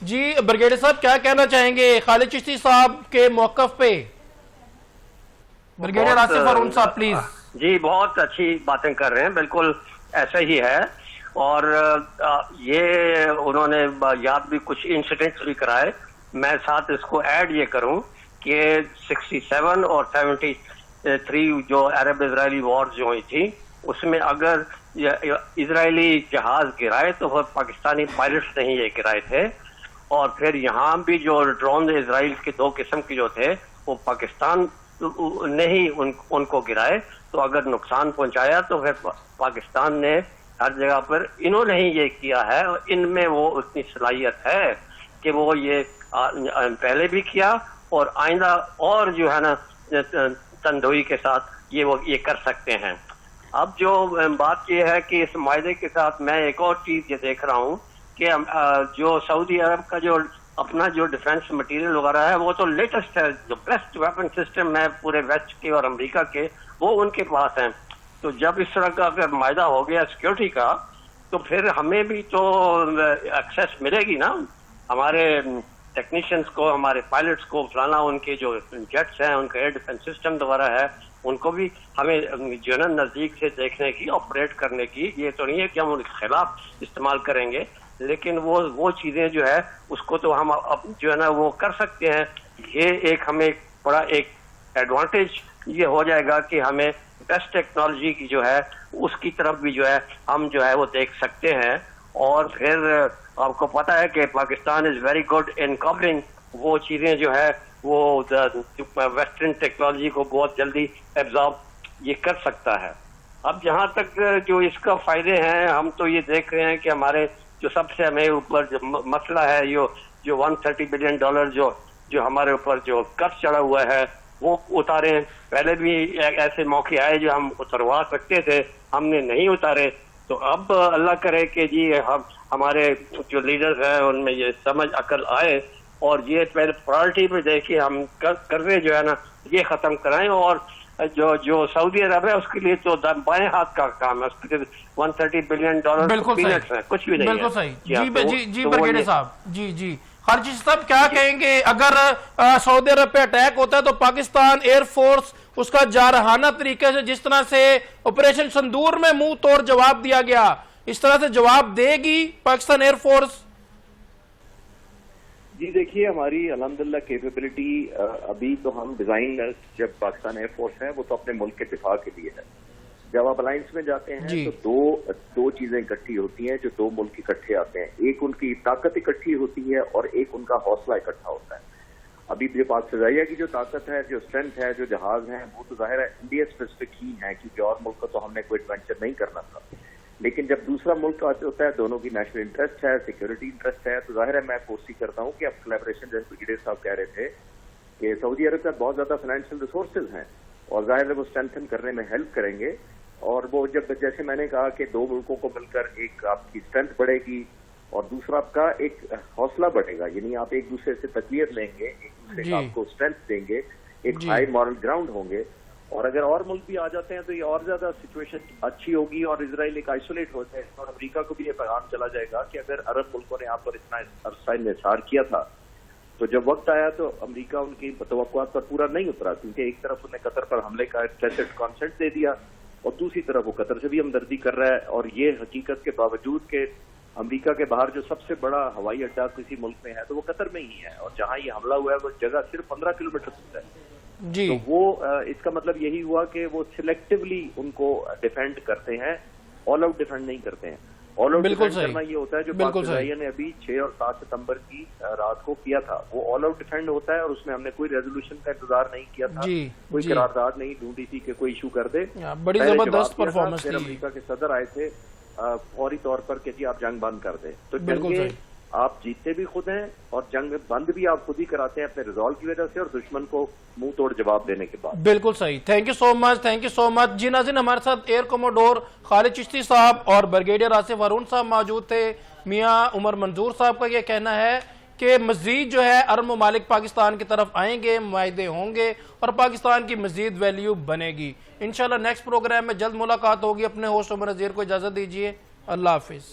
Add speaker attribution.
Speaker 1: جی brigadier صاحب کیا کہنا چاہیں گے خالد چشتی صاحب کے موقف پہ؟ برگیڈیئر آصف ہارون صاحب پلیز.
Speaker 2: جی بہت اچھی باتیں کر رہے ہیں، بالکل ایسا ہی ہے. اور یہ انہوں نے یاد بھی کچھ انسیڈنٹس بھی کرائے. میں ساتھ اس کو ایڈ یہ کروں کہ 67 اور 73 جو عرب اسرائیلی وار جو ہوئی تھی اس میں اگر اسرائیلی جہاز گرائے تو وہ پاکستانی پائلٹس نہیں یہ گرائے تھے. اور پھر یہاں بھی جو ڈرون اسرائیل کے 2 قسم کے جو تھے وہ پاکستان نے ہی ان کو گرائے. تو اگر نقصان پہنچایا تو پھر پاکستان نے ہر جگہ پر انہوں نے ہی یہ کیا ہے. ان میں وہ اتنی صلاحیت ہے کہ وہ یہ پہلے بھی کیا اور آئندہ اور جو ہے نا تندوئی کے ساتھ وہ یہ کر سکتے ہیں. اب جو بات یہ ہے کہ اس معاہدے کے ساتھ میں ایک اور چیز یہ دیکھ رہا ہوں کہ جو سعودی عرب کا جو اپنا جو ڈیفنس مٹیریل وغیرہ ہے وہ تو لیٹسٹ ہے، جو بیسٹ ویپن سسٹم ہے پورے ویسٹ کے اور امریکہ کے وہ ان کے پاس ہیں. تو جب اس طرح کا اگر معاہدہ ہو گیا سیکورٹی کا تو پھر ہمیں بھی تو ایکسیس ملے گی نا، ہمارے ٹیکنیشینز کو، ہمارے پائلٹس کو فلانا، ان کے جو جیٹس ہیں، ان کا ایئر ڈیفنس سسٹم وغیرہ ہے ان کو بھی ہمیں جو ہے نا نزدیک سے دیکھنے کی، آپریٹ کرنے کی. یہ تو نہیں ہے کہ ہم ان کے خلاف استعمال کریں گے، لیکن وہ چیزیں جو ہے اس کو تو ہم جو ہے نا وہ کر سکتے ہیں. یہ ایک ہمیں بڑا ایک ایڈوانٹیج یہ ہو جائے گا کہ ہمیں بیسٹ ٹیکنالوجی کی جو ہے اس کی طرف بھی جو ہے ہم جو ہے وہ دیکھ سکتے ہیں. اور پھر آپ کو پتا ہے کہ Pakistan is very good in covering وہ چیزیں جو ہے وہ ویسٹرن ٹیکنالوجی کو بہت جلدی ایبزارب یہ کر سکتا ہے. اب جہاں تک جو اس کا فائدے ہیں ہم تو یہ دیکھ رہے ہیں کہ ہمارے جو سب سے ہمیں اوپر جو مسئلہ ہے جو $130 بلین جو ہمارے اوپر جو قرض چڑھا ہوا ہے وہ اتاریں. پہلے بھی ایسے موقع آئے جو ہم اتروا سکتے تھے، ہم نے نہیں اتارے. تو اب اللہ کرے کہ جی ہمارے جو لیڈرز ہیں ان میں یہ سمجھ عقل آئے اور یہ پہلے پرائرٹی پہ دیکھیے ہم قرضے جو ہے نا یہ ختم کرائیں. اور جو سعودی عرب ہے اس کے لیے تو بائیں ہاتھ کا کام ہے، اس کے $130 بلین پینٹس ہیں، کچھ بھی نہیں ہے.
Speaker 1: بالکل صحیح. جی برگیڈیئر صاحب جی خالد چشتی صاحب کیا کہیں گے اگر سعودی عرب پہ اٹیک ہوتا ہے تو پاکستان ایئر فورس اس کا جارحانہ طریقے سے جس طرح سے آپریشن سندور میں منہ توڑ جواب دیا گیا اس طرح سے جواب دے گی پاکستان ایئر فورس؟
Speaker 3: جی دیکھیے ہماری الحمدللہ کیپیبلٹی ابھی تو ہم ڈیزائن جب پاکستان ایئر فورس ہے وہ تو اپنے ملک کے دفاع کے لیے ہے. جب آپ الائنس میں جاتے ہیں تو دو چیزیں اکٹھی ہوتی ہیں جو 2 ملک اکٹھے آتے ہیں. ایک ان کی طاقت اکٹھی ہوتی ہے اور ایک ان کا حوصلہ اکٹھا ہوتا ہے. ابھی جو پاک فضائیہ کی جو طاقت ہے، جو اسٹرینتھ ہے، جو جہاز ہیں وہ تو ظاہر ہے انڈیا اسپیسفک ہی ہیں کیونکہ اور ملک کو تو ہم نے کوئی ایڈونچر نہیں کرنا تھا. لیکن جب دوسرا ملک ہوتا ہے، دونوں کی نیشنل انٹرسٹ ہے، سیکورٹی انٹرسٹ ہے، تو ظاہر ہے میں کوشش کرتا ہوں کہ اب کولیبریشن جیسے برگیڈیئر صاحب کہہ رہے تھے کہ سعودی عرب کا بہت زیادہ فائنینشیل ریسورسز ہیں اور ظاہر ہے وہ اسٹرینتھن کرنے میں ہیلپ کریں گے. اور وہ جب جیسے میں نے کہا کہ 2 ملکوں کو مل کر ایک آپ کی اسٹرینتھ بڑھے گی اور دوسرا آپ کا ایک حوصلہ بڑھے گا، یعنی آپ ایک دوسرے سے تقویت لیں گے، ایک دوسرے کو آپ کو اسٹرینتھ دیں گے، ایک ہائی مورل گراؤنڈ ہوں گے. اور اگر اور ملک بھی آ جاتے ہیں تو یہ اور زیادہ سچویشن اچھی ہوگی اور اسرائیل ایک آئسولیٹ ہو جائے. اور امریکہ کو بھی یہ پیغام چلا جائے گا کہ اگر عرب ملکوں نے آپ پر اتنا عرصہ انحصار کیا تھا تو جب وقت آیا تو امریکہ ان کی توقعات پر پورا نہیں اترا، کیونکہ ایک طرف انہیں قطر پر حملے کا ٹیسٹ کانسنٹ دے دیا اور دوسری طرف وہ قطر سے بھی ہمدردی کر رہا ہے. اور یہ حقیقت کے باوجود کہ امریکہ کے باہر جو سب سے بڑا ہوائی اڈہ کسی ملک میں ہے تو وہ قطر میں ہی ہے اور جہاں یہ حملہ ہوا ہے وہ جگہ صرف 15 کلومیٹر دور ہے. تو وہ اس کا مطلب یہی ہوا کہ وہ سلیکٹیولی ان کو ڈیفینڈ کرتے ہیں، آل آؤٹ ڈیفینڈ نہیں کرتے ہیں. آل آؤٹ ڈیفینڈ کرنا یہ ہوتا ہے جو پاک فضائیہ نے ابھی 6 اور 7 ستمبر کی رات کو کیا تھا، وہ آل آؤٹ ڈیفینڈ ہوتا ہے اور اس میں ہم نے کوئی ریزولوشن کا انتظار نہیں کیا تھا، کوئی قرارداد نہیں ڈھونڈی تھی کہ کوئی ایشو کر دے.
Speaker 1: بڑی زبردست پرفارمنس
Speaker 3: تھی. امریکہ کے صدر آئے تھے فوری طور پر کہ جی آپ جنگ بند کر دیں. تو جنگیں آپ جیتتے بھی خود ہیں اور جنگ بند بھی آپ خود ہی کراتے ہیں اپنے ریزالو کی وجہ سے اور دشمن کو منہ توڑ جواب دینے کے بعد.
Speaker 1: بالکل صحیح. Thank you so much, thank you so much. جی ناظرین ہمارے ساتھ ایئر کوموڈور خالد چشتی صاحب اور برگیڈیئر آصف ہارون صاحب موجود تھے. میاں عمر منظور صاحب کا یہ کہنا ہے کہ مزید جو ہے عرب ممالک پاکستان کی طرف آئیں گے، معاہدے ہوں گے اور پاکستان کی مزید ویلیو بنے گی. انشاءاللہ نیکسٹ پروگرام میں جلد ملاقات ہوگی. اپنے ہوسٹ عمر نذیر کو اجازت دیجیے. اللہ حافظ.